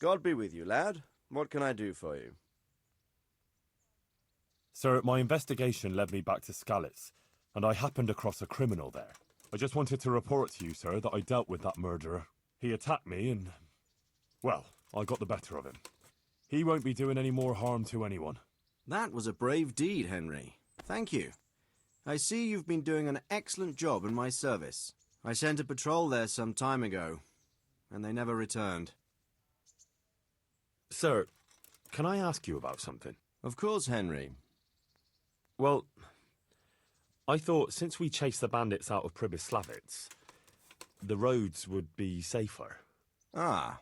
God be with you, lad. What can I do for you? Sir, my investigation led me back to Skalitz, and I happened across a criminal there. I just wanted to report to you, sir, that I dealt with that murderer. He attacked me and, well, I got the better of him. He won't be doing any more harm to anyone. That was a brave deed, Henry. Thank you. I see you've been doing an excellent job in my service. I sent a patrol there some time ago, and they never returned. Sir, can I ask you about something? Of course, Henry. Well, I thought since we chased the bandits out of Pribyslavitz, the roads would be safer. Ah,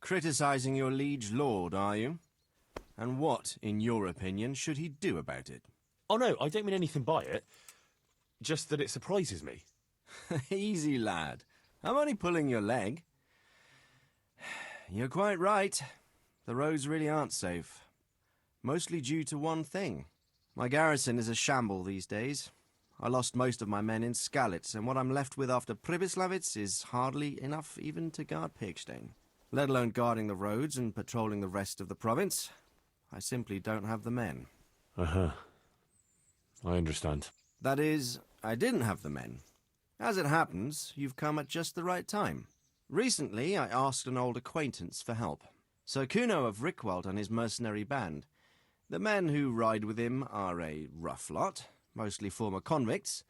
criticizing your liege lord, are you? And what, in your opinion, should he do about it? Oh no, I don't mean anything by it. Just that it surprises me. Easy, lad. I'm only pulling your leg. You're quite right. The roads really aren't safe. Mostly due to one thing. My garrison is a shamble these days. I lost most of my men in Skalitz, and what I'm left with after Pribyslavitz is hardly enough even to guard Pigstein. Let alone guarding the roads and patrolling the rest of the province. I simply don't have the men. Uh-huh. I understand. That is, I didn't have the men. As it happens, you've come at just the right time. Recently, I asked an old acquaintance for help. Sir Kuno of Rickwald and his mercenary band. The men who ride with him are a rough lot, mostly former convicts,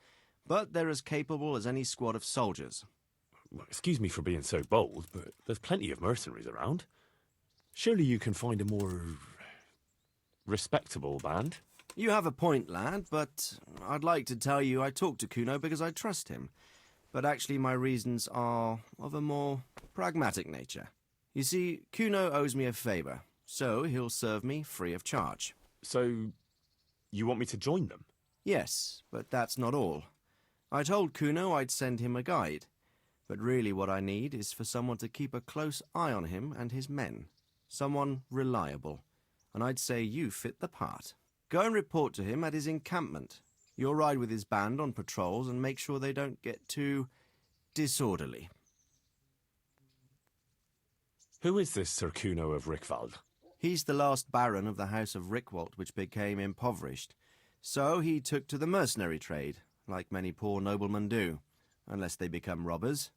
but they're as capable as any squad of soldiers. Well, excuse me for being so bold, but there's plenty of mercenaries around. Surely you can find a more respectable band? You have a point, lad, but I'd like to tell you I talked to Kuno because I trust him. But actually my reasons are of a more pragmatic nature. You see, Kuno owes me a favour, so he'll serve me free of charge. So, you want me to join them? Yes, but that's not all. I told Kuno I'd send him a guide, but really what I need is for someone to keep a close eye on him and his men. Someone reliable, and I'd say you fit the part. Go and report to him at his encampment. You'll ride with his band on patrols and make sure they don't get too disorderly. Who is this Sir Kuno of Rickwald? He's the last baron of the House of Rickwald, which became impoverished. So he took to the mercenary trade, like many poor noblemen do, unless they become robbers,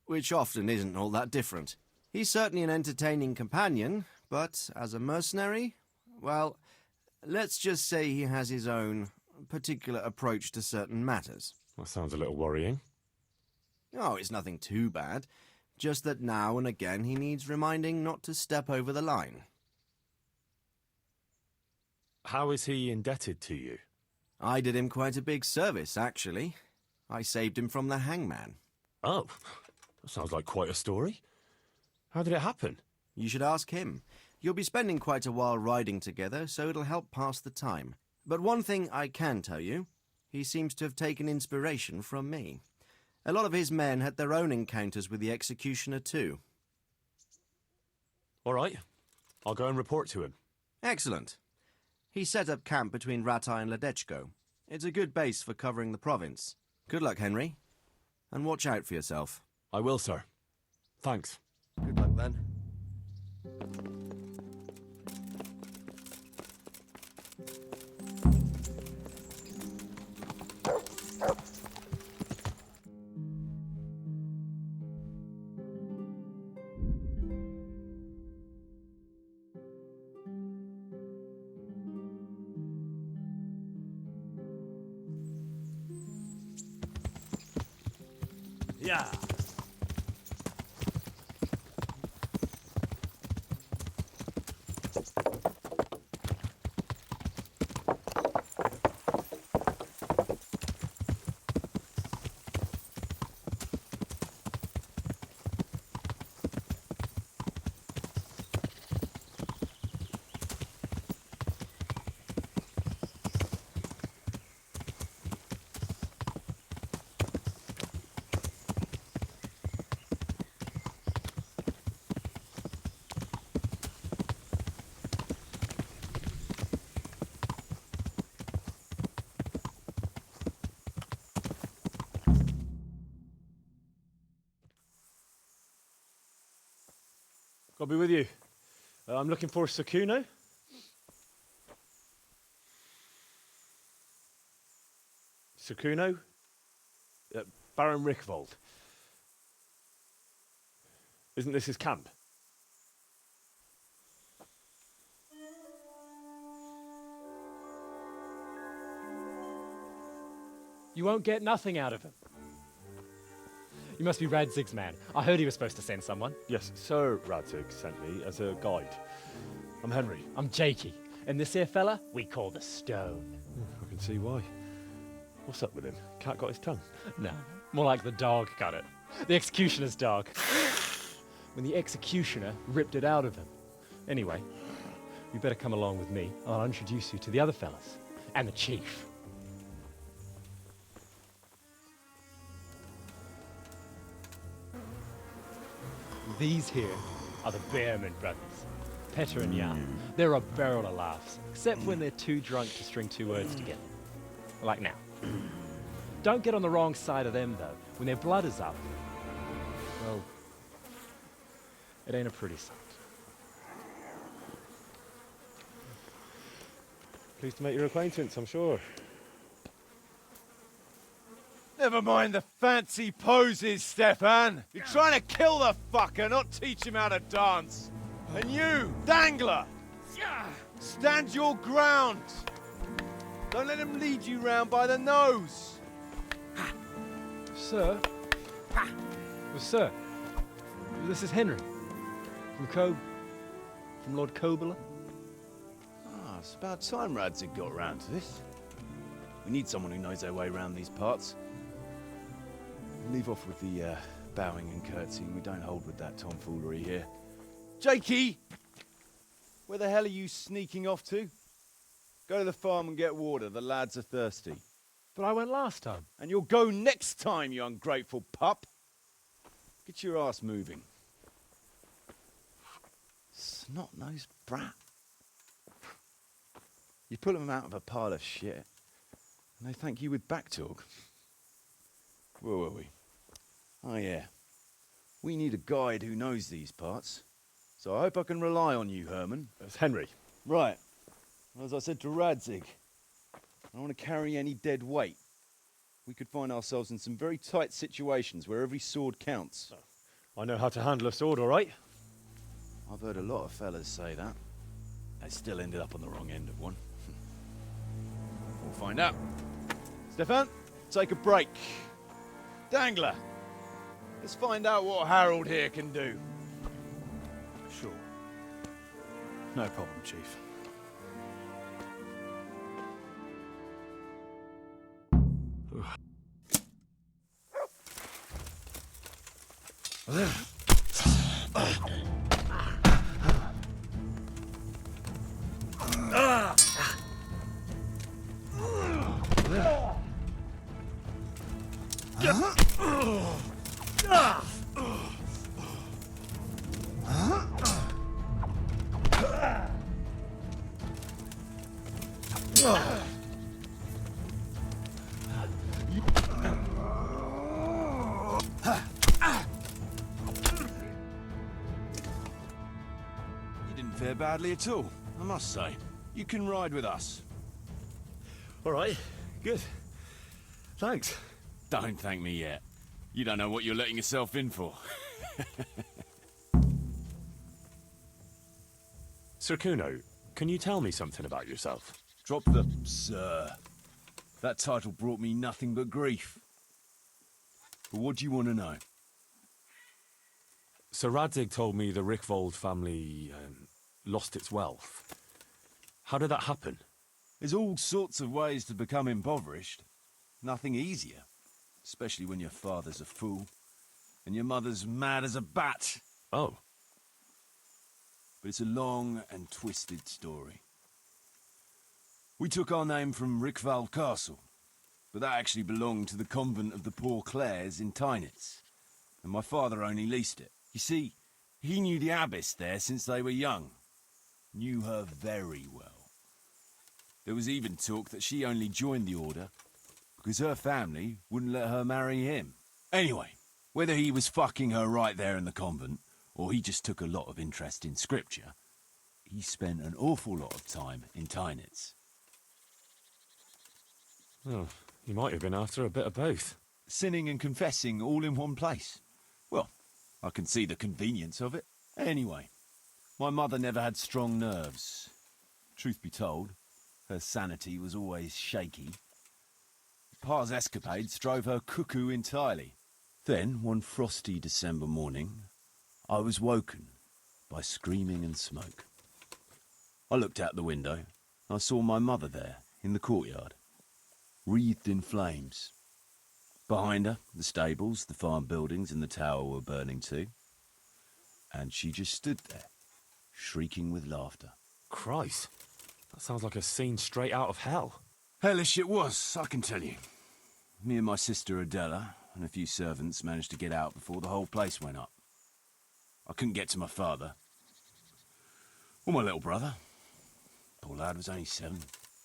which often isn't all that different. He's certainly an entertaining companion, but as a mercenary, well, let's just say he has his own particular approach to certain matters. That sounds a little worrying. Oh, it's nothing too bad, just that now and again he needs reminding not to step over the line. How is he indebted to you? I did him quite a big service, actually. I saved him from the hangman. Oh, that sounds like quite a story. How did it happen? You should ask him. You'll be spending quite a while riding together, so it'll help pass the time. But one thing I can tell you, he seems to have taken inspiration from me. A lot of his men had their own encounters with the executioner too. All right, I'll go and report to him. Excellent. He set up camp between Ratai and Ledechko. It's a good base for covering the province. Good luck, Henry. And watch out for yourself. I will, sir. Thanks. Good luck, then. Yeah. God be with you. I'm looking for Sakuno. Sakuno? Baron Rickvold. Isn't this his camp? You won't get nothing out of him. You must be Radzig's man. I heard he was supposed to send someone. Yes, Sir Radzig sent me as a guide. I'm Henry. I'm Jakey. And this here fella, we call the Stone. I can see why. What's up with him? Cat got his tongue? No, more like the dog got it. The executioner's dog. When the executioner ripped it out of him. Anyway, you better come along with me. I'll introduce you to the other fellas. And the chief. These here are the Bearman brothers, Petter and Jan. They're a barrel of laughs, except when they're too drunk to string two words together. Like now. Don't get on the wrong side of them, though. When their blood is up, well, it ain't a pretty sight. Pleased to make your acquaintance, I'm sure. Never mind the fancy poses, Stefan. You're trying to kill the fucker, not teach him how to dance. And you, Dangler, stand your ground. Don't let him lead you round by the nose. Sir? Well, sir, this is Henry. From Lord Kobler. Ah, it's about time Radzig got round to this. We need someone who knows their way around these parts. Leave off with the bowing and curtsying. We don't hold with that tomfoolery here. Jakey! Where the hell are you sneaking off to? Go to the farm and get water. The lads are thirsty. But I went last time. And you'll go next time, you ungrateful pup. Get your ass moving. Snot-nosed brat. You pull them out of a pile of shit, and they thank you with back talk. Where were we? Oh yeah. We need a guide who knows these parts. So I hope I can rely on you, Herman. It's Henry. Right. Well, as I said to Radzig, I don't want to carry any dead weight. We could find ourselves in some very tight situations where every sword counts. I know how to handle a sword, all right? I've heard a lot of fellas say that. They still ended up on the wrong end of one. We'll find out. Stefan, take a break. Dangler, let's find out what Harold here can do. Sure. No problem, Chief. You didn't fare badly at all, I must say. You can ride with us. All right, good. Thanks. Don't thank me yet. You don't know what you're letting yourself in for. Sir Kuno, can you tell me something about yourself? Drop the sir. That title brought me nothing but grief. But what do you want to know? Sir Radzig told me the Rickvold family lost its wealth. How did that happen? There's all sorts of ways to become impoverished. Nothing easier. Especially when your father's a fool. And your mother's mad as a bat. Oh. But it's a long and twisted story. We took our name from Rickvold Castle. But that actually belonged to the convent of the Poor Clares in Tynitz. And my father only leased it. You see, he knew the abbess there since they were young. Knew her very well. There was even talk that she only joined the order because her family wouldn't let her marry him. Anyway, whether he was fucking her right there in the convent, or he just took a lot of interest in scripture, he spent an awful lot of time in Tynitz. Oh, you might have been after a bit of both. Sinning and confessing all in one place. Well, I can see the convenience of it. Anyway, my mother never had strong nerves. Truth be told, her sanity was always shaky. Pa's escapades drove her cuckoo entirely. Then, one frosty December morning, I was woken by screaming and smoke. I looked out the window. I saw my mother there, in the courtyard, wreathed in flames. Behind her, the stables, the farm buildings and the tower were burning too. And she just stood there, shrieking with laughter. Christ, that sounds like a scene straight out of hell. Hellish it was, I can tell you. Me and my sister Adela and a few servants managed to get out before the whole place went up. I couldn't get to my father. Or my little brother. Poor lad was only 7.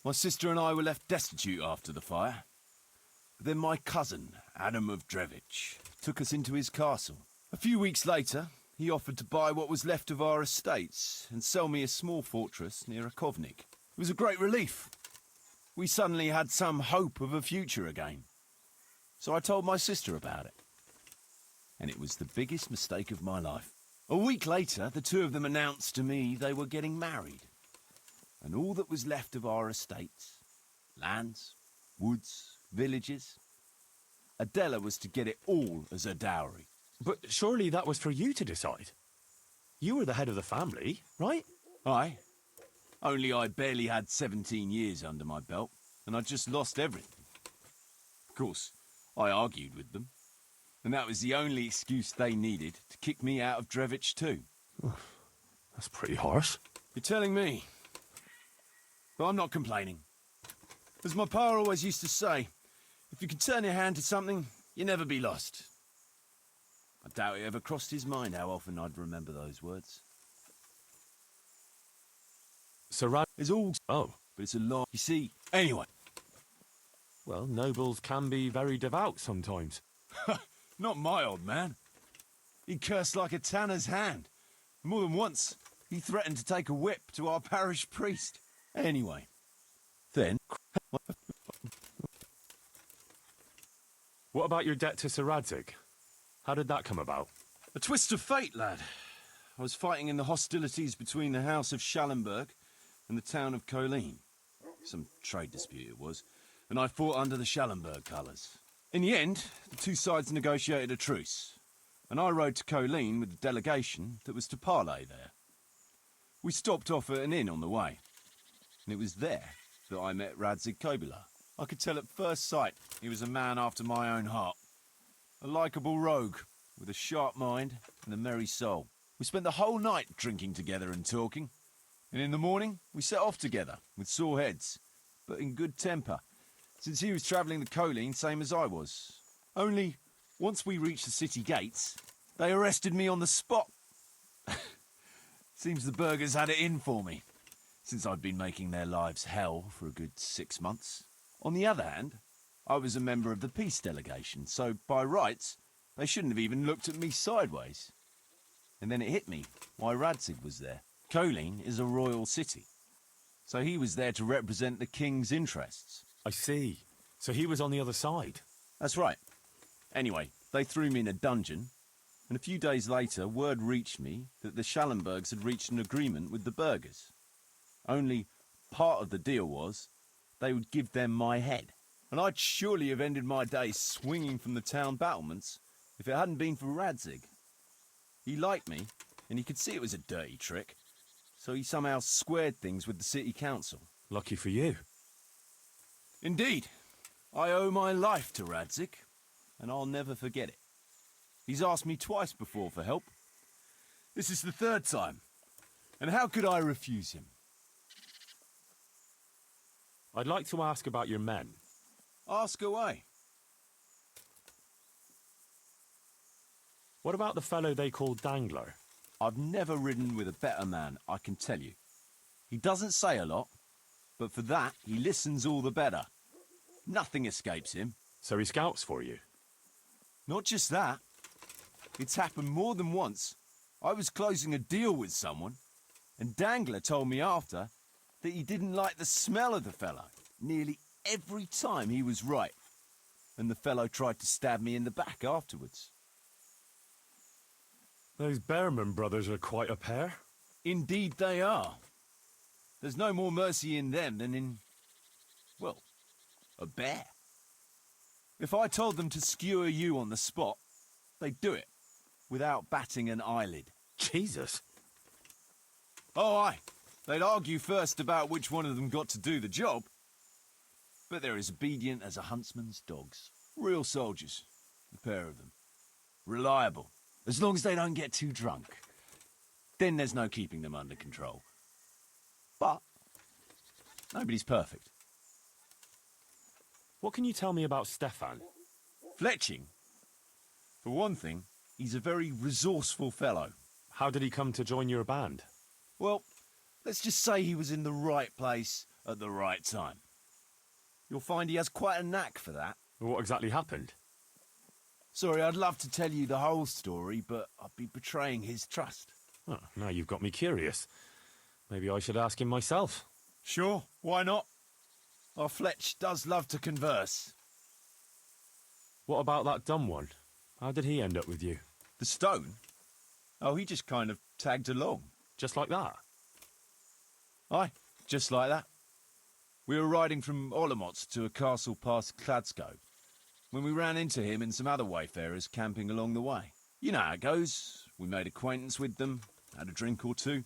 My sister and I were left destitute after the fire. But then my cousin, Adam of Drevich, took us into his castle. A few weeks later, he offered to buy what was left of our estates and sell me a small fortress near Akovnik. It was a great relief. We suddenly had some hope of a future again. So I told my sister about it. And it was the biggest mistake of my life. A week later, the two of them announced to me they were getting married. And all that was left of our estates, lands, woods, villages, Adela was to get it all as a dowry. But surely that was for you to decide. You were the head of the family, right? Aye. Only I barely had 17 years under my belt, and I'd just lost everything. Of course, I argued with them, and that was the only excuse they needed to kick me out of Drevich too. That's pretty harsh. You're telling me. But I'm not complaining. As my pa always used to say, if you can turn your hand to something, you never be lost. I doubt it ever crossed his mind how often I'd remember those words. Sarad... It's all... Oh, But it's a long... You see, anyway. well, nobles can be very devout sometimes. Not my old man. He cursed like a tanner's hand. More than once, he threatened to take a whip to our parish priest. Anyway. Then... What about your debt to Sir Radzig? How did that come about? A twist of fate, lad. I was fighting in the hostilities between the House of Schallenberg and the town of Colleen. Some trade dispute it was, and I fought under the Schallenberg colours. In the end, the two sides negotiated a truce, and I rode to Colleen with the delegation that was to parley there. We stopped off at an inn on the way, and it was there that I met Radzig Kobyla. I could tell at first sight he was a man after my own heart. A likeable rogue, with a sharp mind and a merry soul. We spent the whole night drinking together and talking, and in the morning we set off together, with sore heads, but in good temper, since he was travelling the Colleen same as I was. Only, once we reached the city gates, they arrested me on the spot. Seems the burghers had it in for me, since I'd been making their lives hell for a good 6 months. On the other hand, I was a member of the peace delegation, so by rights, they shouldn't have even looked at me sideways. And then it hit me why Radzig was there. Colleen is a royal city, so he was there to represent the king's interests. I see. So he was on the other side. That's right. Anyway, they threw me in a dungeon, and a few days later, word reached me that the Schallenbergs had reached an agreement with the burghers. Only part of the deal was they would give them my head. And I'd surely have ended my days swinging from the town battlements if it hadn't been for Radzig. He liked me, and he could see it was a dirty trick, so he somehow squared things with the city council. Lucky for you. Indeed. I owe my life to Radzig, and I'll never forget it. He's asked me twice before for help. This is the 3rd time, and how could I refuse him? I'd like to ask about your men. Ask away. What about the fellow they call Dangler? I've never ridden with a better man, I can tell you. He doesn't say a lot, but for that, he listens all the better. Nothing escapes him. So he scouts for you? Not just that. It's happened more than once. I was closing a deal with someone, And Dangler told me after that he didn't like the smell of the fellow nearly every time he was right. And the fellow tried to stab me in the back afterwards. Those Behrman brothers are quite a pair. Indeed they are. There's no more mercy in them than in, well, a bear. If I told them to skewer you on the spot, they'd do it, without batting an eyelid. Jesus. Oh, aye. They'd argue first about which one of them got to do the job. But they're as obedient as a huntsman's dogs. Real soldiers, the pair of them. Reliable, as long as they don't get too drunk. Then there's no keeping them under control. But nobody's perfect. What can you tell me about Stefan? Fletching? For one thing, he's a very resourceful fellow. How did he come to join your band? Well, let's just say he was in the right place at the right time. You'll find he has quite a knack for that. What exactly happened? Sorry, I'd love to tell you the whole story, but I'd be betraying his trust. Oh, now you've got me curious. Maybe I should ask him myself. Sure, why not? Our Fletch does love to converse. What about that dumb one? How did he end up with you? The stone? Oh, he just kind of tagged along. Just like that? Aye, just like that. We were riding from Olomouc to a castle past Kladsko, when we ran into him and some other wayfarers camping along the way. You know how it goes. We made acquaintance with them, had a drink or two.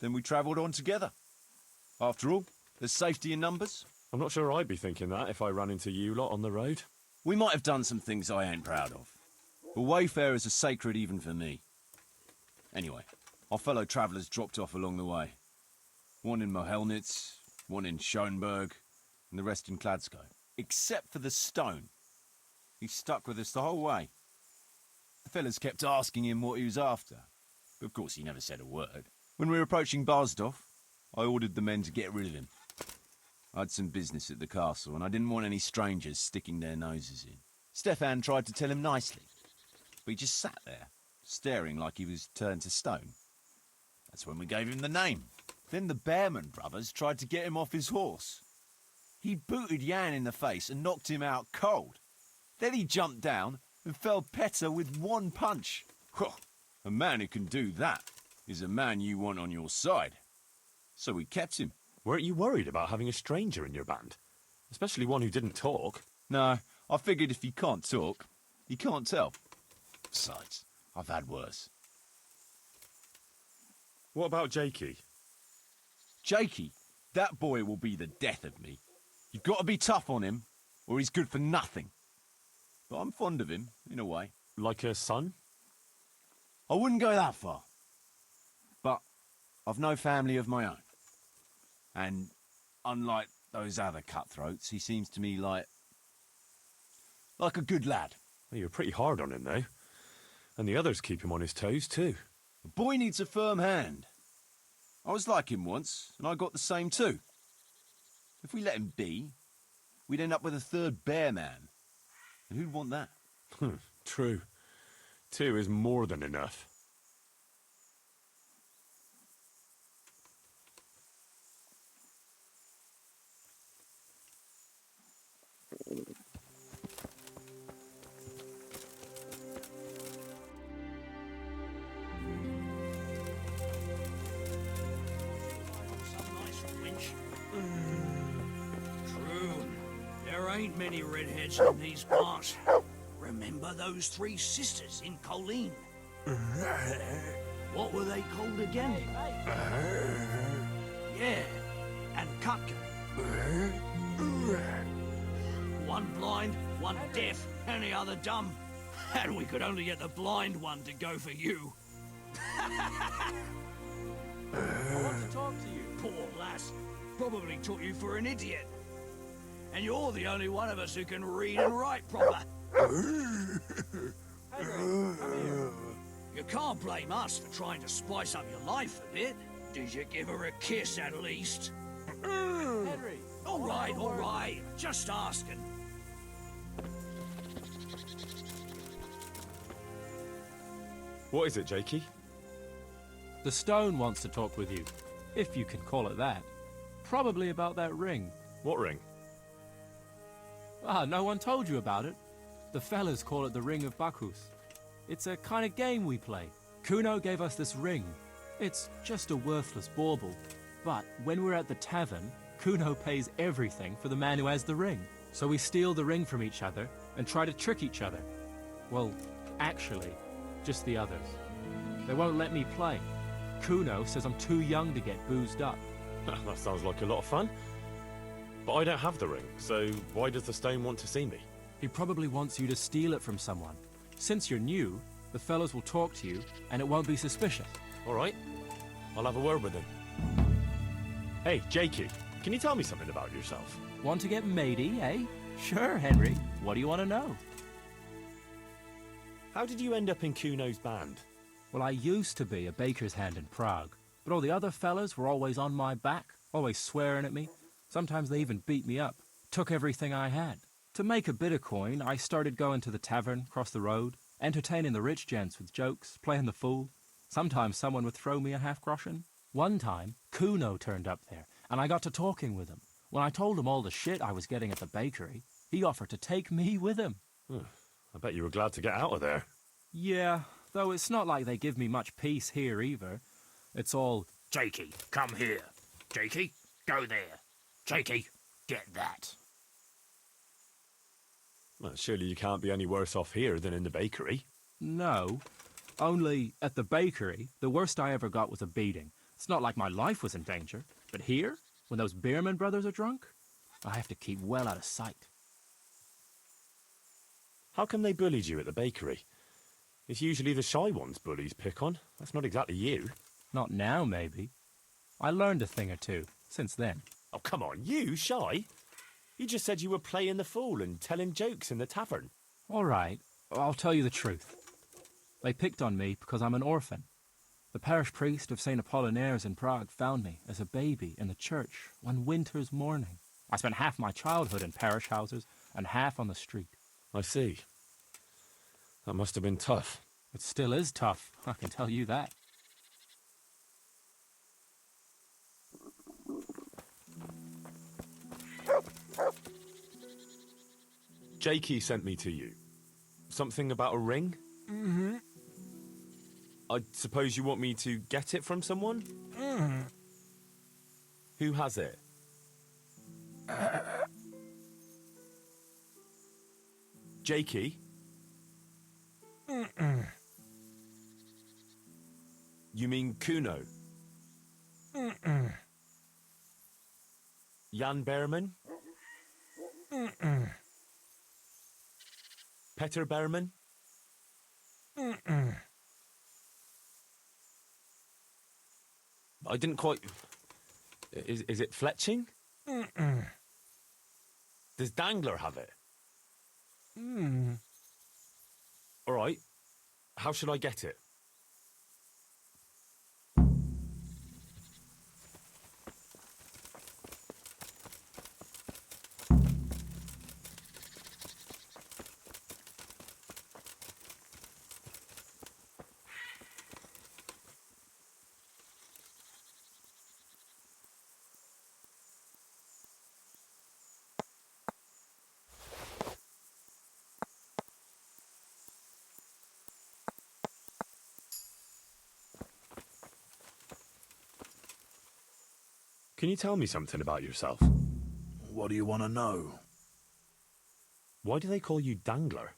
Then we travelled on together. After all, there's safety in numbers. I'm not sure I'd be thinking that if I ran into you lot on the road. We might have done some things I ain't proud of. But wayfarers are sacred even for me. Anyway, our fellow travellers dropped off along the way. One in Mohelnitz, one in Schoenberg, and the rest in Kladsko. Except for the stone. He stuck with us the whole way. The fellas kept asking him what he was after, but of course he never said a word. When we were approaching Barsdorf, I ordered the men to get rid of him. I had some business at the castle, and I didn't want any strangers sticking their noses in. Stefan tried to tell him nicely, but he just sat there, staring like he was turned to stone. That's when we gave him the name. Then the Behrman brothers tried to get him off his horse. He booted Jan in the face and knocked him out cold. Then he jumped down and felled Petter with one punch. A man who can do that is a man you want on your side. So we kept him. Weren't you worried about having a stranger in your band? Especially one who didn't talk. No, I figured if he can't talk, he can't tell. Besides, I've had worse. What about Jakey? Jakey, that boy will be the death of me. You've got to be tough on him, or he's good for nothing. But I'm fond of him, in a way. Like a son? I wouldn't go that far. But I've no family of my own. And unlike those other cutthroats, he seems to me like a good lad. Well, you're pretty hard on him, though. And the others keep him on his toes, too. A boy needs a firm hand. I was like him once, and I got the same too. If we let him be, we'd end up with a third bear man. And who'd want that? True. 2 is more than enough. True. There ain't many redheads in these parts. Remember those 3 sisters in Colleen? What were they called again? Yeah, and Cutkin. One blind, one deaf, and the other dumb. And we could only get the blind one to go for you. I want to talk to you. Poor lass. Probably took you for an idiot. And you're the only one of us who can read and write proper. Henry, come here. You can't blame us for trying to spice up your life a bit. Did you give her a kiss at least? Henry. All right. Just asking. What is it, Jakey? The stone wants to talk with you, if you can call it that. Probably about that ring. What ring? Ah, no one told you about it. The fellas call it the Ring of Bacchus. It's a kind of game we play. Kuno gave us this ring. It's just a worthless bauble. But when we're at the tavern, Kuno pays everything for the man who has the ring. So we steal the ring from each other and try to trick each other. Well, actually, just the others. They won't let me play. Kuno says I'm too young to get boozed up. That sounds like a lot of fun. But I don't have the ring, so why does the stone want to see me? He probably wants you to steal it from someone. Since you're new, the fellows will talk to you, and it won't be suspicious. All right, I'll have a word with him. Hey, Jakey, can you tell me something about yourself? Want to get matey, eh? Sure, Henry. What do you want to know? How did you end up in Kuno's band? Well, I used to be a baker's hand in Prague, but all the other fellas were always on my back, always swearing at me. Sometimes they even beat me up, took everything I had. To make a bit of coin, I started going to the tavern across the road, entertaining the rich gents with jokes, playing the fool. Sometimes someone would throw me a half-groschen. One time, Kuno turned up there, and I got to talking with him. When I told him all the shit I was getting at the bakery, he offered to take me with him. I bet you were glad to get out of there. Yeah, though it's not like they give me much peace here either. It's all, Jakey, come here. Jakey, go there. Jakey, get that. Well, surely you can't be any worse off here than in the bakery. no. Only, at the bakery, the worst I ever got was a beating. It's not like my life was in danger. But here, when those Beerman brothers are drunk, I have to keep well out of sight. How come they bullied you at the bakery? It's usually the shy ones bullies pick on. That's not exactly you. Not now, maybe. I learned a thing or two since then. Oh, come on, you shy? You just said you were playing the fool and telling jokes in the tavern. All right, I'll tell you the truth. They picked on me because I'm an orphan. The parish priest of St. Apollinaires in Prague found me as a baby in the church one winter's morning. I spent half my childhood in parish houses and half on the street. I see. That must have been tough. It still is tough, I can tell you that. Jakey sent me to you. Something about a ring? Mm-hmm. I suppose you want me to get it from someone? Mm-hmm. Who has it? Jakey? Mm-mm. You mean Kuno? Mm-mm. Jan Berman? Mm-mm. Peter Berman? Mm-mm. I didn't quite... Is it fletching? Mm-mm. Does Dangler have it? Mm. All right. How should I get it? Can you tell me something about yourself? What do you want to know? Why do they call you Dangler?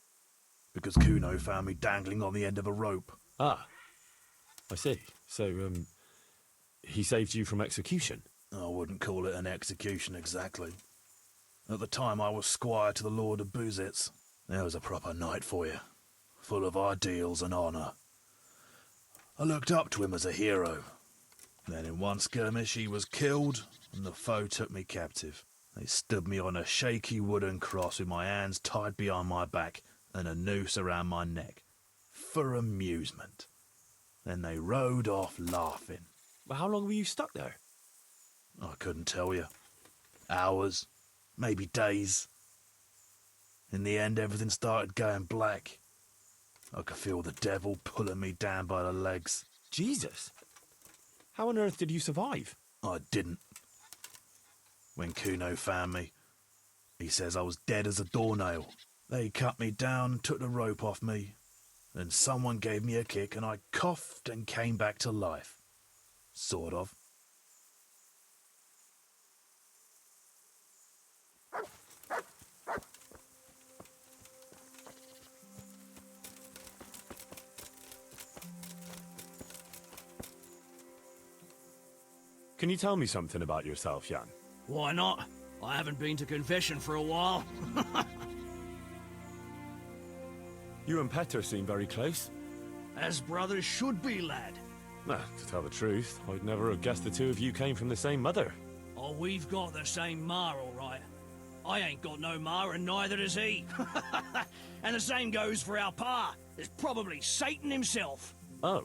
Because Kuno found me dangling on the end of a rope. Ah, I see. So, he saved you from execution? I wouldn't call it an execution exactly. At the time I was squire to the Lord of Buzitz. There was a proper knight for you, full of ideals and honour. I looked up to him as a hero. Then in one skirmish he was killed, and the foe took me captive. They stood me on a shaky wooden cross with my hands tied behind my back and a noose around my neck, for amusement. Then they rode off laughing. Well, how long were you stuck there? I couldn't tell you. Hours, maybe days. In the end, everything started going black. I could feel the devil pulling me down by the legs. Jesus! How on earth did you survive? I didn't. When Kuno found me, he says I was dead as a doornail. They cut me down and took the rope off me. Then someone gave me a kick and I coughed and came back to life. Sort of. Can you tell me something about yourself, Jan? Why not? I haven't been to confession for a while. You and Petter seem very close. As brothers should be, lad. Nah, to tell the truth, I'd never have guessed the two of you came from the same mother. Oh, we've got the same ma, all right. I ain't got no ma, and neither does he. And the same goes for our pa. It's probably Satan himself. Oh.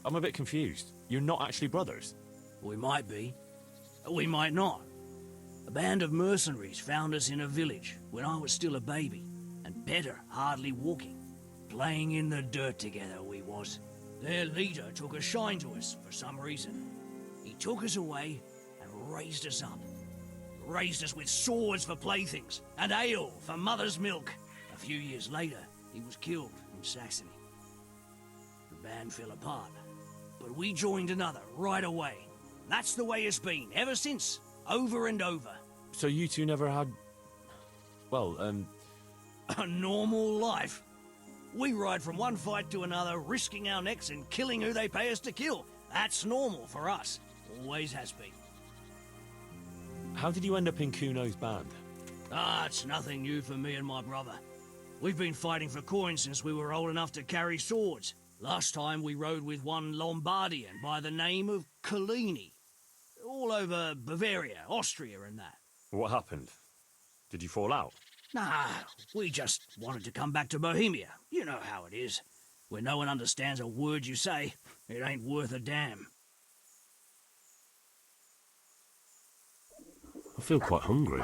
I'm a bit confused. You're not actually brothers? We might be. We might not. A band of mercenaries found us in a village when I was still a baby, and better hardly walking. Playing in the dirt together we was. Their leader took a shine to us for some reason. He took us away and raised us up. Raised us with swords for playthings and ale for mother's milk. A few years later, he was killed in Saxony. The band fell apart, but we joined another right away. That's the way it's been ever since, over and over. So you two never had... well, A normal life. We ride from one fight to another, risking our necks and killing who they pay us to kill. That's normal for us. Always has been. how did you end up in Kuno's band? Ah, it's nothing new for me and my brother. We've been fighting for coins since we were old enough to carry swords. Last time we rode with one Lombardian by the name of Collini. All over Bavaria, Austria and that. What happened? Did you fall out? Nah, we just wanted to come back to Bohemia. You know how it is. When no one understands a word you say, it ain't worth a damn. I feel quite hungry.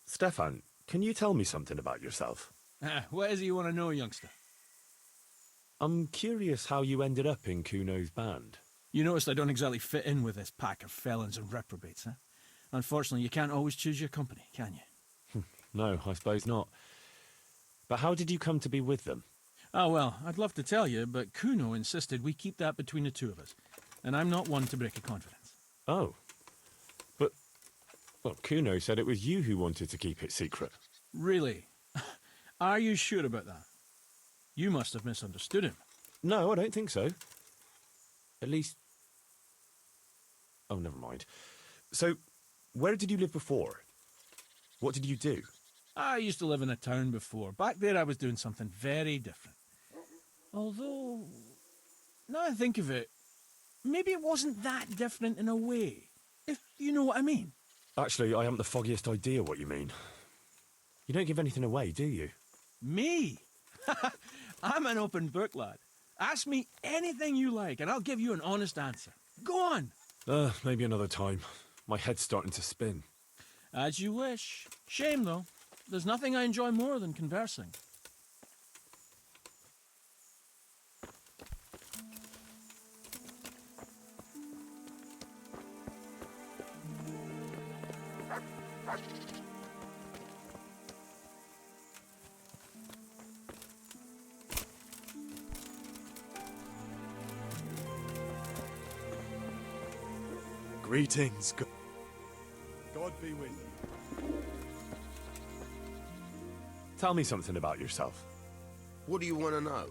Stefan, can you tell me something about yourself? What is it you want to know, youngster? I'm curious how you ended up in Kuno's band. You noticed I don't exactly fit in with this pack of felons and reprobates, huh? Unfortunately, you can't always choose your company, can you? No, I suppose not. But how did you come to be with them? Oh, well, I'd love to tell you, but Kuno insisted we keep that between the two of us. And I'm not one to break a confidence. Oh. But, well, Kuno said it was you who wanted to keep it secret. Really? Are you sure about that? You must have misunderstood him. No, I don't think so. At least... oh, never mind. So, where did you live before? What did you do? I used to live in a town before. Back there I was doing something very different. Although, now I think of it, maybe it wasn't that different in a way, if you know what I mean. Actually, I haven't the foggiest idea what you mean. You don't give anything away, do you? Me? I'm an open book, lad. Ask me anything you like, and I'll give you an honest answer. Go on. Maybe another time. My head's starting to spin. As you wish. Shame, though. There's nothing I enjoy more than conversing. Greetings, God be with you. Tell me something about yourself. What do you want to know?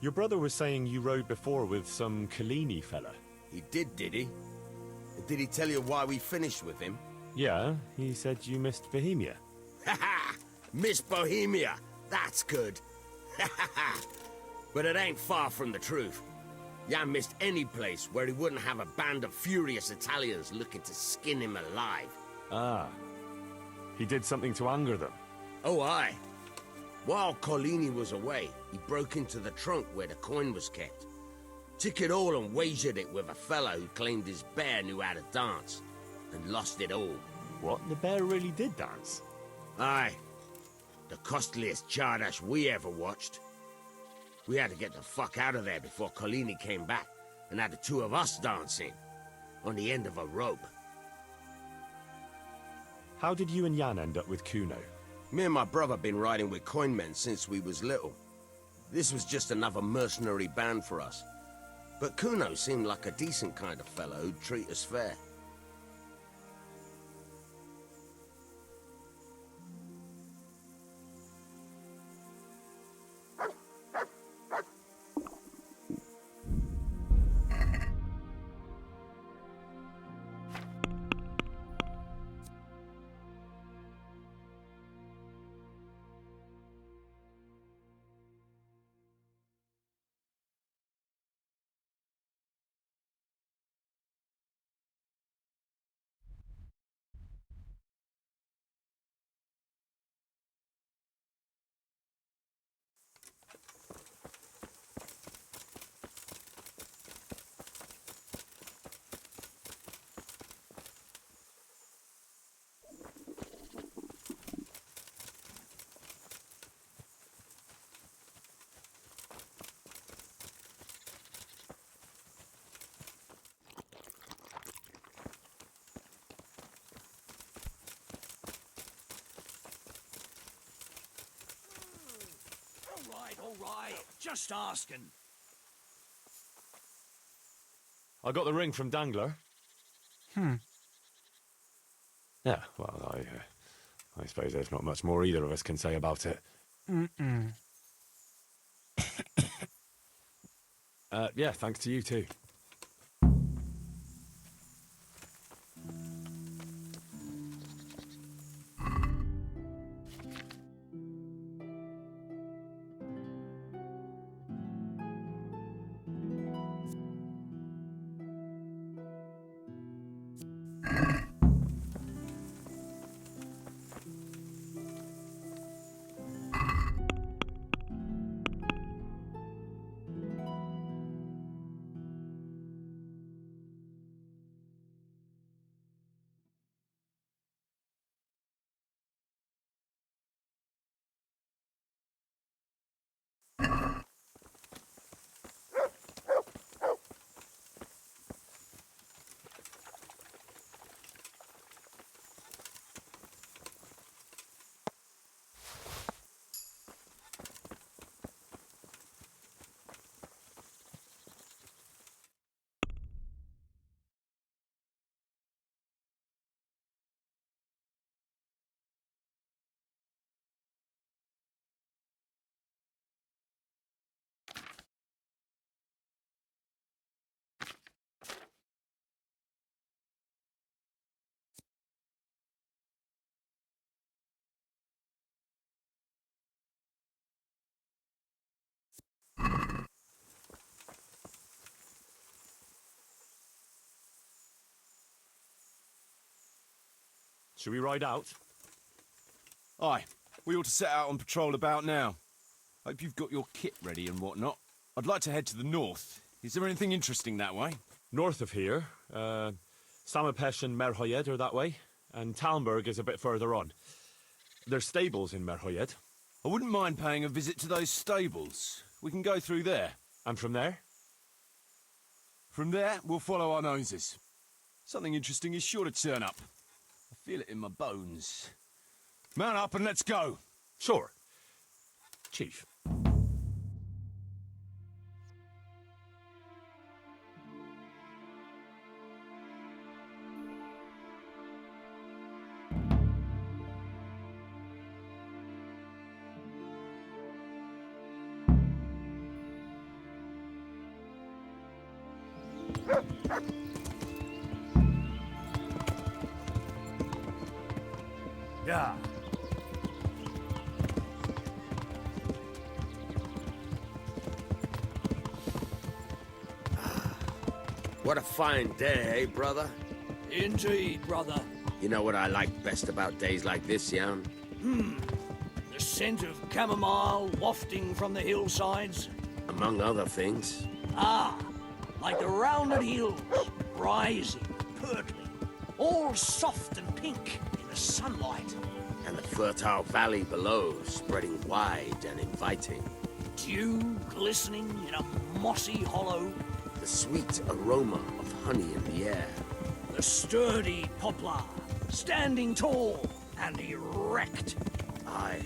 Your brother was saying you rode before with some Collini fella. He did he? Did he tell you why we finished with him? Yeah, he said you missed Bohemia. Ha ha! Miss Bohemia! That's good! Ha ha ha! But it ain't far from the truth. Jan missed any place where he wouldn't have a band of furious Italians looking to skin him alive. Ah. He did something to anger them. Oh, aye. While Collini was away, he broke into the trunk where the coin was kept. Took it all and wagered it with a fellow who claimed his bear knew how to dance, and lost it all. What? The bear really did dance? Aye. The costliest Chardash we ever watched. We had to get the fuck out of there before Collini came back, and had the two of us dancing, on the end of a rope. How did you and Jan end up with Kuno? Me and my brother been riding with coinmen since we was little. This was just another mercenary band for us. But Kuno seemed like a decent kind of fellow who'd treat us fair. All right. Just asking. I got the ring from Dangler. Yeah, well, I suppose there's not much more either of us can say about it. Yeah, thanks to you too. Should we ride out? Aye, we ought to set out on patrol about now. Hope you've got your kit ready and whatnot. I'd like to head to the north. Is there anything interesting that way? North of here, Samapesh and Merhoyed are that way, and Talmberg is a bit further on. There's stables in Merhoyed. I wouldn't mind paying a visit to those stables. We can go through there. And from there? From there, we'll follow our noses. Something interesting is sure to turn up. I feel it in my bones. Mount up and let's go. Sure. Chief. Yeah. What a fine day, eh, brother? Indeed, brother. You know what I like best about days like this, Jan? The scent of chamomile wafting from the hillsides. Among other things. Ah, like the rounded hills, rising, purtling, all soft and pink in the sunlight. And the fertile valley below, spreading wide and inviting. Dew glistening in a mossy hollow. The sweet aroma of honey in the air. The sturdy poplar, standing tall and erect. Aye,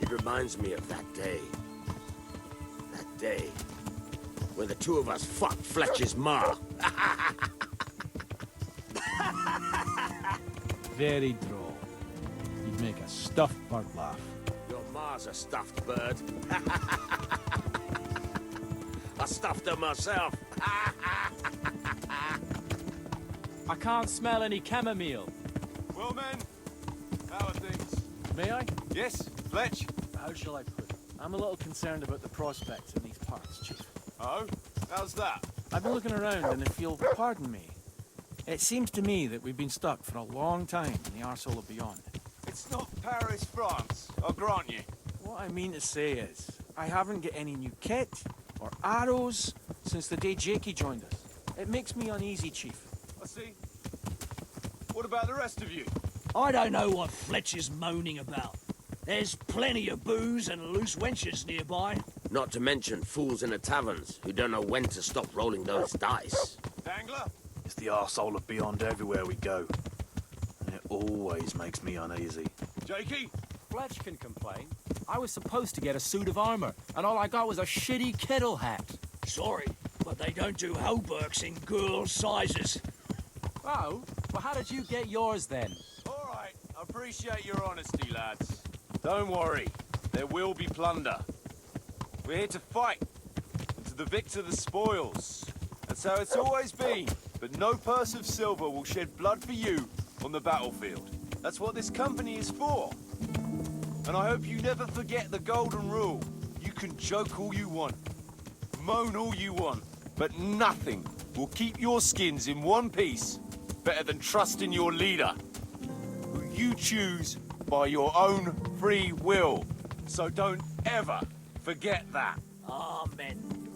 it reminds me of that day. That day when the two of us fucked Fletcher's ma. Very droll. You'd make a stuffed bird laugh. Your ma's a stuffed bird. I stuffed her myself. I can't smell any chamomile. Well, men, how are things? May I? Yes, Fletch? How shall I put it? I'm a little concerned about the prospects in these parts, Chief. Oh, how's that? I've been looking around, and if you'll pardon me, it seems to me that we've been stuck for a long time in the arsehole of beyond. It's not Paris, France, I'll grant you. What I mean to say is, I haven't got any new kit or arrows since the day Jakey joined us. It makes me uneasy, Chief. I see. What about the rest of you? I don't know what Fletcher's moaning about. There's plenty of booze and loose wenches nearby. Not to mention fools in the taverns who don't know when to stop rolling those dice. Dangler? It's the arsehole of beyond everywhere we go. And it always makes me uneasy. Jakey? Fletch can complain. I was supposed to get a suit of armor, and all I got was a shitty kettle hat. Sorry, but they don't do hauberks in girls' sizes. Oh, well how did you get yours then? All right, I appreciate your honesty, lads. Don't worry, there will be plunder. We're here to fight, and to the victor the spoils. That's how it's always been. But no purse of silver will shed blood for you on the battlefield. That's what this company is for. And I hope you never forget the golden rule. You can joke all you want, moan all you want, but nothing will keep your skins in one piece better than trusting your leader, who you choose by your own free will. So don't ever forget that. Amen.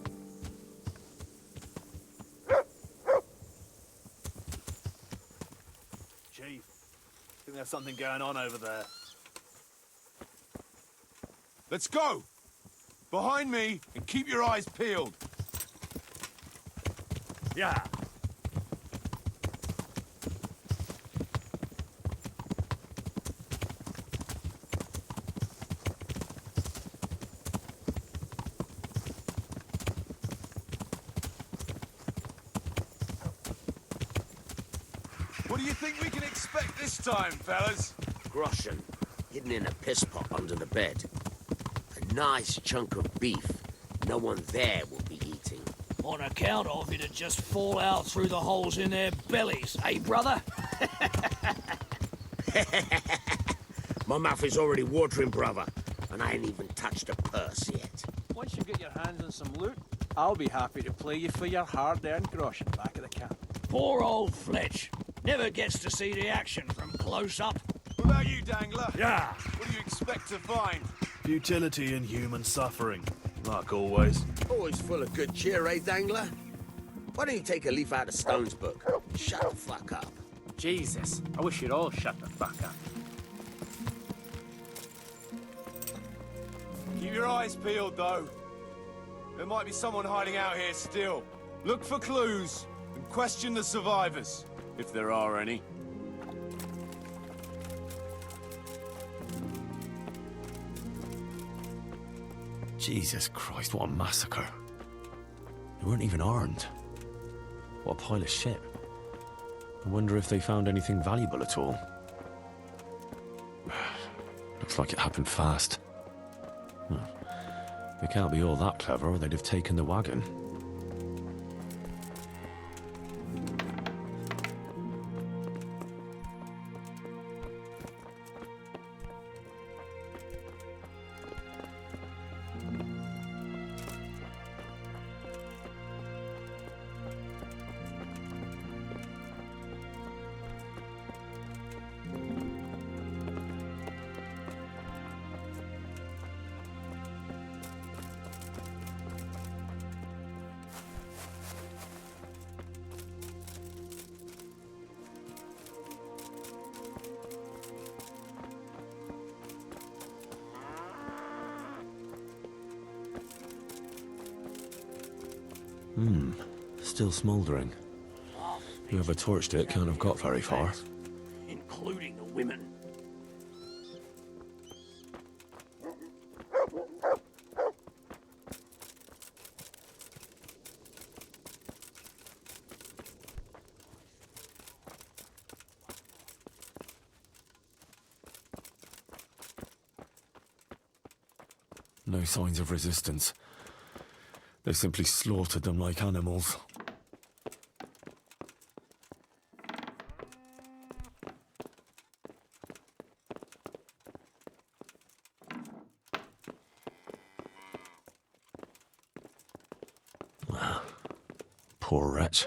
Chief, I think there's something going on over there. Let's go! Behind me, and keep your eyes peeled. Yeah. What do you think we can expect this time, fellas? Groschen, hidden in a piss pot under the bed. A nice chunk of beef no one there will be eating. On account of it'd just fall out through the holes in their bellies, eh, brother? My mouth is already watering, brother, and I ain't even touched a purse yet. Once you get your hands on some loot, I'll be happy to play you for your hard-earned groschen back at the camp. Poor old Fletch. Never gets to see the action from close up. What about you, Dangler? Yeah. What do you expect to find? Futility and human suffering, like always. Always full of good cheer, eh, Dangler? Why don't you take a leaf out of Stone's book? Shut the fuck up. Jesus, I wish you'd all shut the fuck up. Keep your eyes peeled, though. There might be someone hiding out here still. Look for clues and question the survivors, if there are any. Jesus Christ, what a massacre. They weren't even armed. What a pile of shit. I wonder if they found anything valuable at all. Looks like it happened fast. They can't be all that clever or they'd have taken the wagon. Still smouldering. Whoever torched it can't have got very far. Including the women. No signs of resistance. They simply slaughtered them like animals. Poor wretch.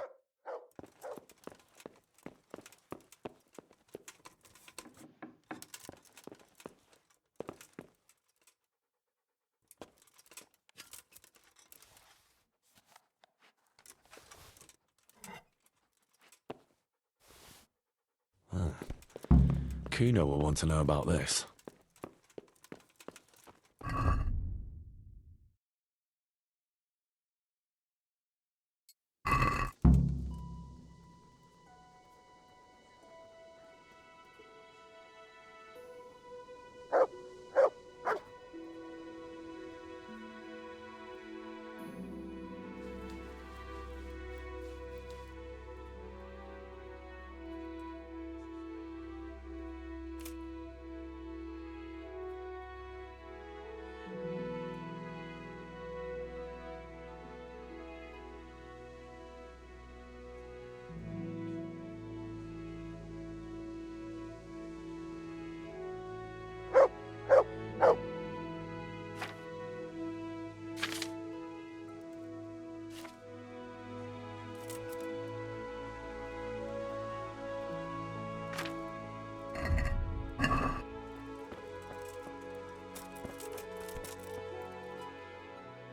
Kuno will want to know about this.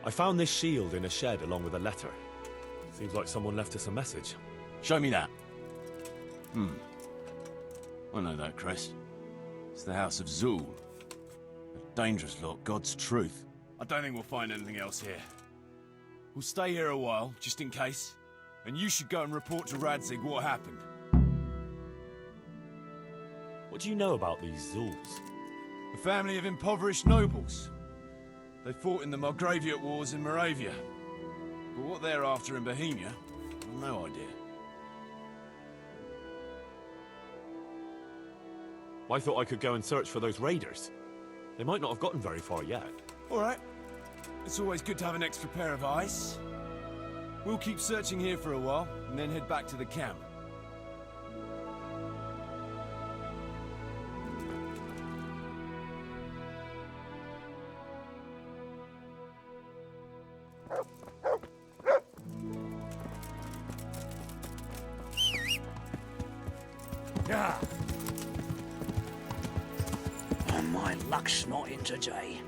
I found this shield in a shed along with a letter. Seems like someone left us a message. Show me that. I know that crest. It's the House of Zul. A dangerous lot, God's truth. I don't think we'll find anything else here. We'll stay here a while, just in case. And you should go and report to Radzig what happened. What do you know about these Zuls? A family of impoverished nobles. They fought in the Margraviate Wars in Moravia. But what they're after in Bohemia, I've no idea. I thought I could go and search for those raiders. They might not have gotten very far yet. All right. It's always good to have an extra pair of eyes. We'll keep searching here for a while, and then head back to the camp. Yeah. Oh, my luck's not in today.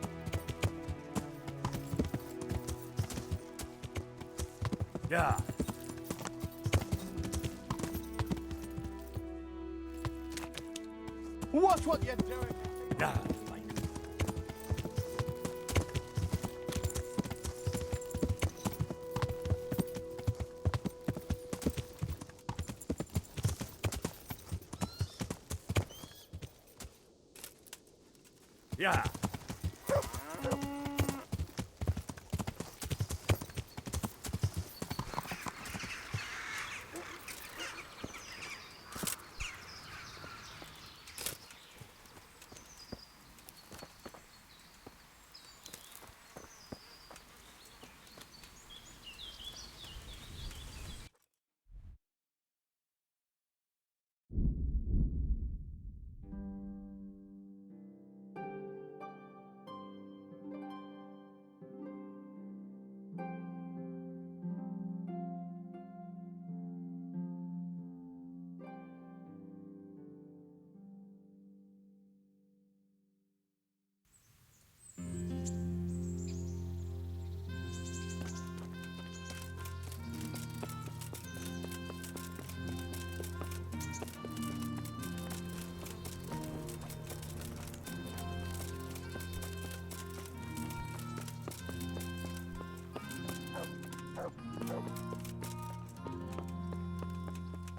Yeah. Watch what you're doing. Yeah. Yeah.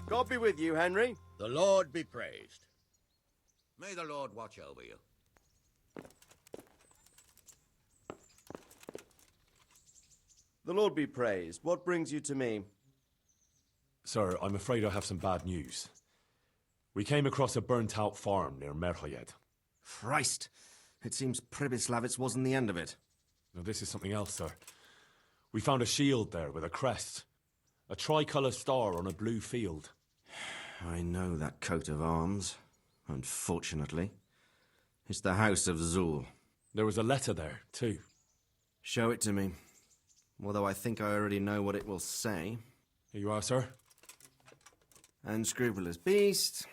God be with you, Henry. The Lord be praised. May the Lord watch over you. The Lord be praised. What brings you to me? Sir, I'm afraid I have some bad news. We came across a burnt-out farm near Merhoyed. Christ! It seems Pribyslavitz wasn't the end of it. Now, this is something else, sir. We found a shield there with a crest. A tricolour star on a blue field. I know that coat of arms, unfortunately. It's the House of Zul. There was a letter there, too. Show it to me. Although I think I already know what it will say. Here you are, sir. Unscrupulous beast.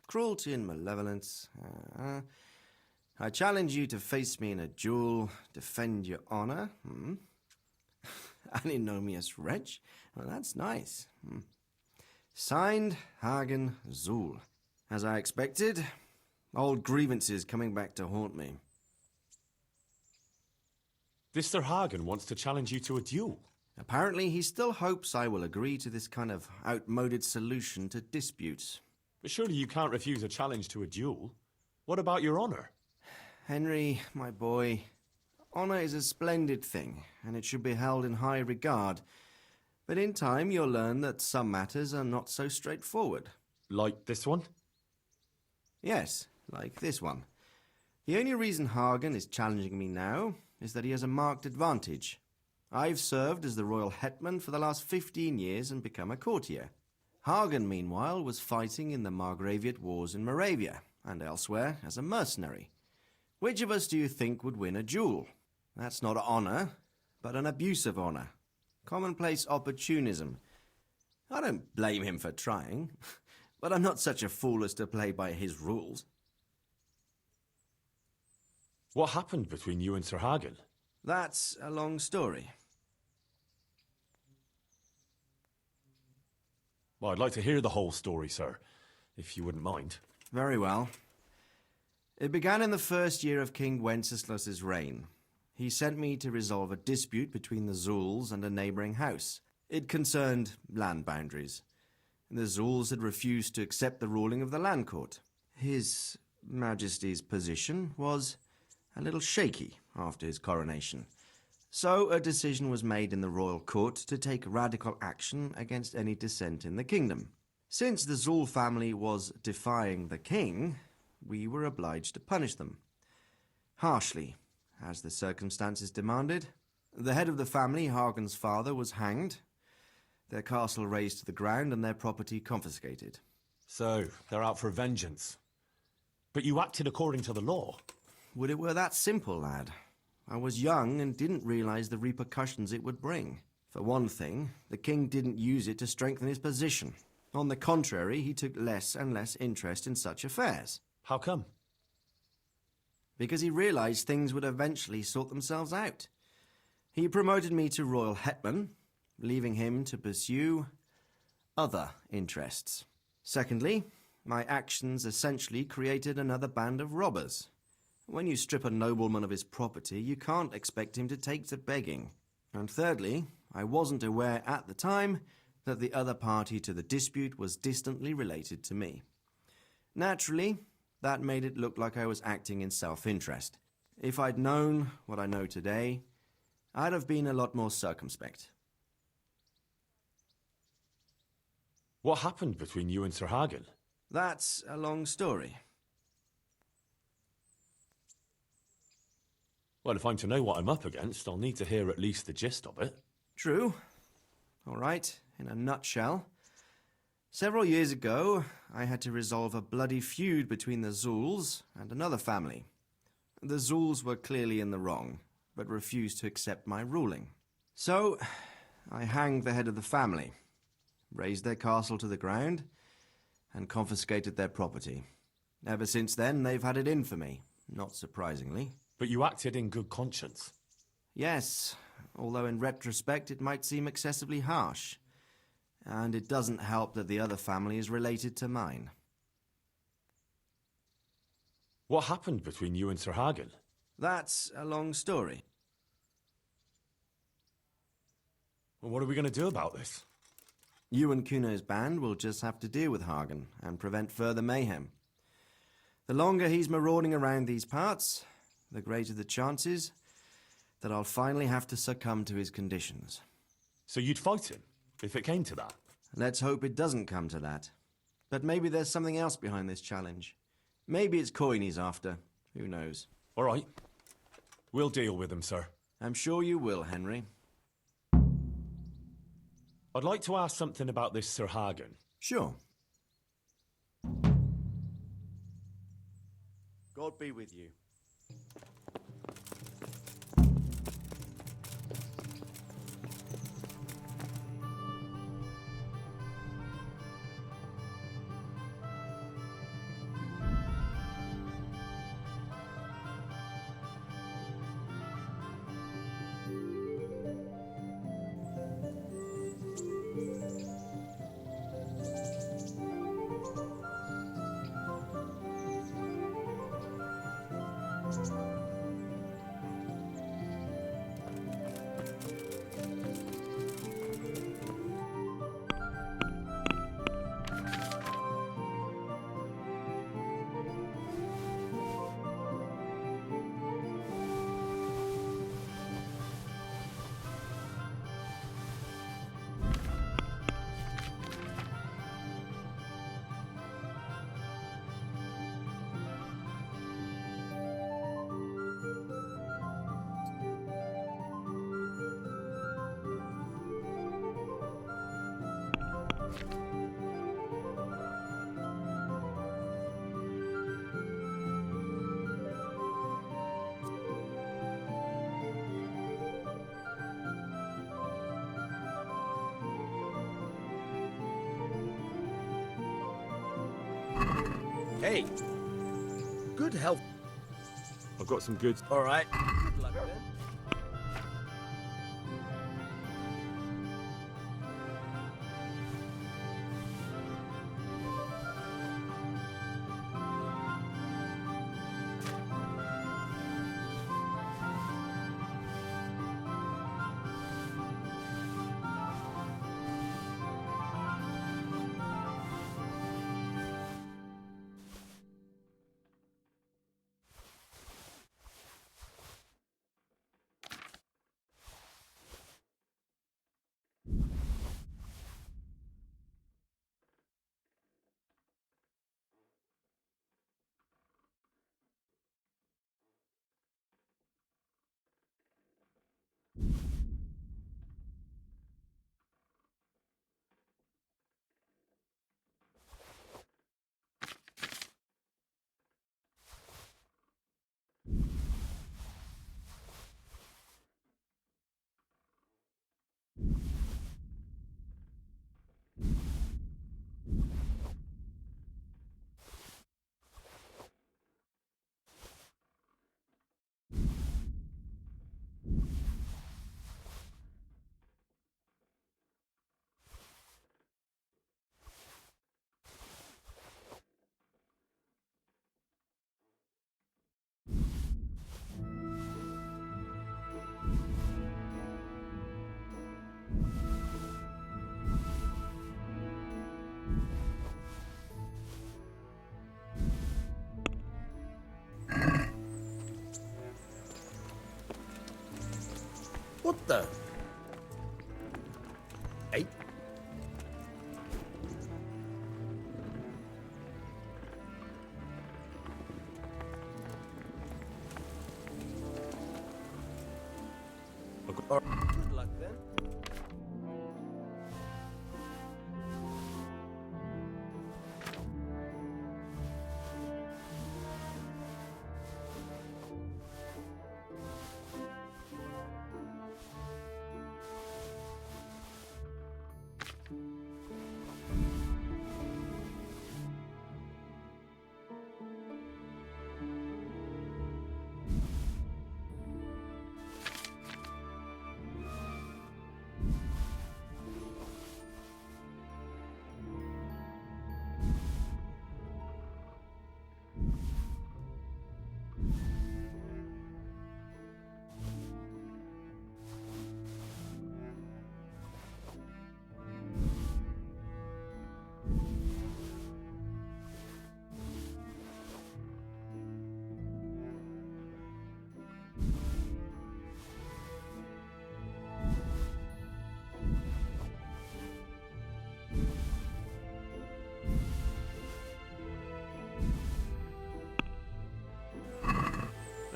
Cruelty and malevolence. I challenge you to face me in a duel, defend your honor. Antinomious wretch. Well, that's nice. Signed, Hagen Zul. As I expected, old grievances coming back to haunt me. This Sir Hagen wants to challenge you to a duel. Apparently, he still hopes I will agree to this kind of outmoded solution to disputes. But surely you can't refuse a challenge to a duel. What about your honor? Henry, my boy, honor is a splendid thing, and it should be held in high regard. But in time, you'll learn that some matters are not so straightforward. Like this one? Yes, like this one. The only reason Hagen is challenging me now is that he has a marked advantage. I've served as the royal hetman for the last 15 years and become a courtier. Hagen, meanwhile, was fighting in the Margraviate Wars in Moravia and elsewhere as a mercenary. Which of us do you think would win a duel? That's not honor, but an abuse of honor. Commonplace opportunism. I don't blame him for trying, but I'm not such a fool as to play by his rules. What happened between you and Sir Hagen? That's a long story. Well, I'd like to hear the whole story, sir, if you wouldn't mind. Very well. It began in the first year of King Wenceslas's reign. He sent me to resolve a dispute between the Zuls and a neighbouring house. It concerned land boundaries. The Zuls had refused to accept the ruling of the land court. His Majesty's position was a little shaky after his coronation. So a decision was made in the royal court to take radical action against any dissent in the kingdom. Since the Zul family was defying the king, we were obliged to punish them. Harshly, as the circumstances demanded. The head of the family, Hagen's father, was hanged, their castle razed to the ground and their property confiscated. So, they're out for vengeance. But you acted according to the law. Would it were that simple, lad. I was young and didn't realize the repercussions it would bring. For one thing, the king didn't use it to strengthen his position. On the contrary, he took less and less interest in such affairs. How come? Because he realized things would eventually sort themselves out. He promoted me to royal hetman, leaving him to pursue other interests. Secondly, my actions essentially created another band of robbers. When you strip a nobleman of his property, you can't expect him to take to begging. And thirdly, I wasn't aware at the time that the other party to the dispute was distantly related to me. Naturally, that made it look like I was acting in self-interest. If I'd known what I know today, I'd have been a lot more circumspect. What happened between you and Sir Hagen? That's a long story. Well, if I'm to know what I'm up against, I'll need to hear at least the gist of it. True. All right, in a nutshell. Several years ago, I had to resolve a bloody feud between the Zuls and another family. The Zuls were clearly in the wrong, but refused to accept my ruling. So, I hanged the head of the family, razed their castle to the ground, and confiscated their property. Ever since then, they've had it in for me, not surprisingly. But you acted in good conscience. Yes, although in retrospect it might seem excessively harsh. And it doesn't help that the other family is related to mine. What happened between you and Sir Hagen? That's a long story. Well, what are we going to do about this? You and Kuno's band will just have to deal with Hagen and prevent further mayhem. The longer he's marauding around these parts, the greater the chances that I'll finally have to succumb to his conditions. So you'd fight him, if it came to that? Let's hope it doesn't come to that. But maybe there's something else behind this challenge. Maybe it's coin he's after. Who knows? All right. We'll deal with him, sir. I'm sure you will, Henry. I'd like to ask something about this Sir Hagen. Sure. God be with you. Hey, good health. I've got some goods. All right. Good luck then. What the? Hey. Good luck then.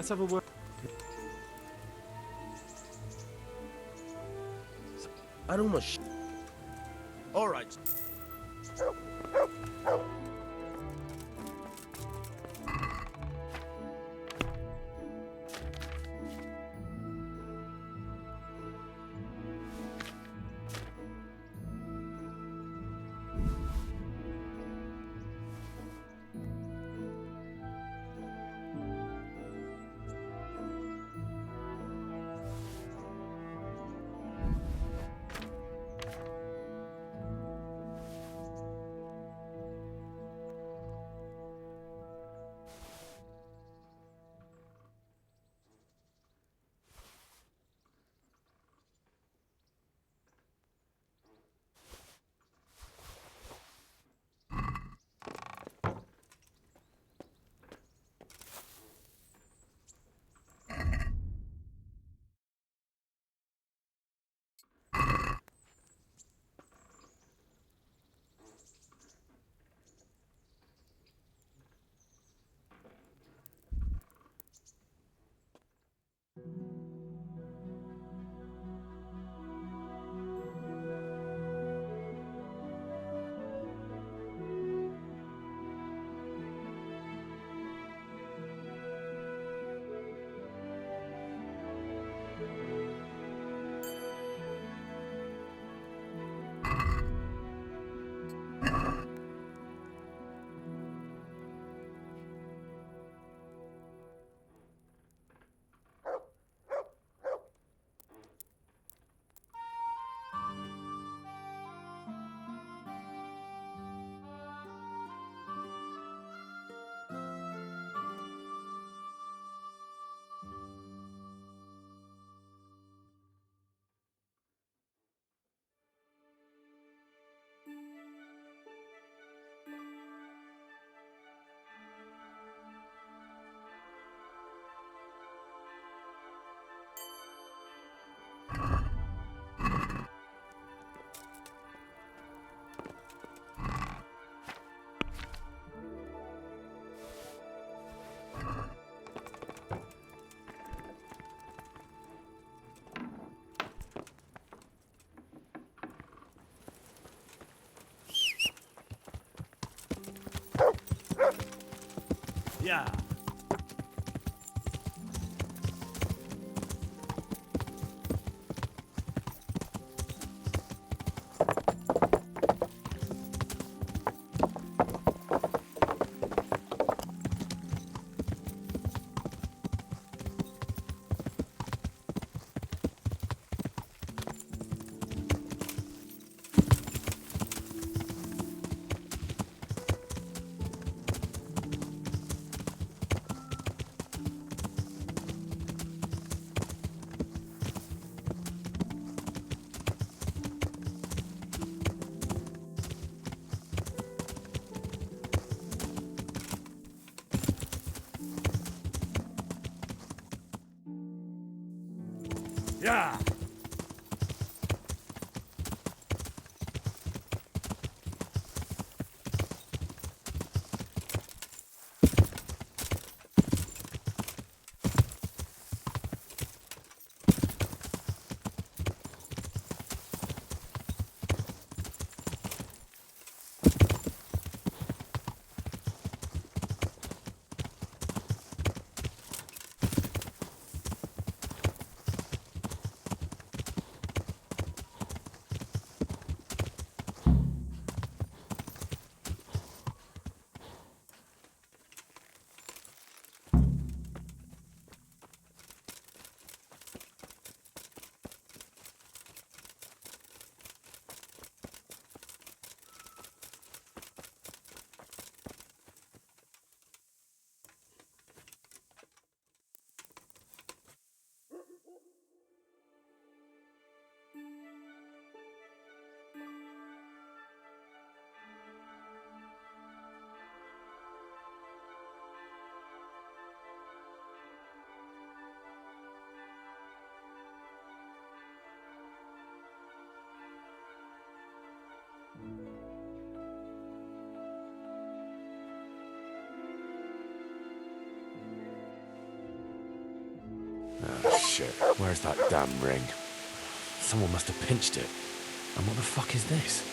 let's have a word. I'd almost... All right. Yeah. Yeah. shit. Where's that damn ring? Someone must have pinched it. And what the fuck is this?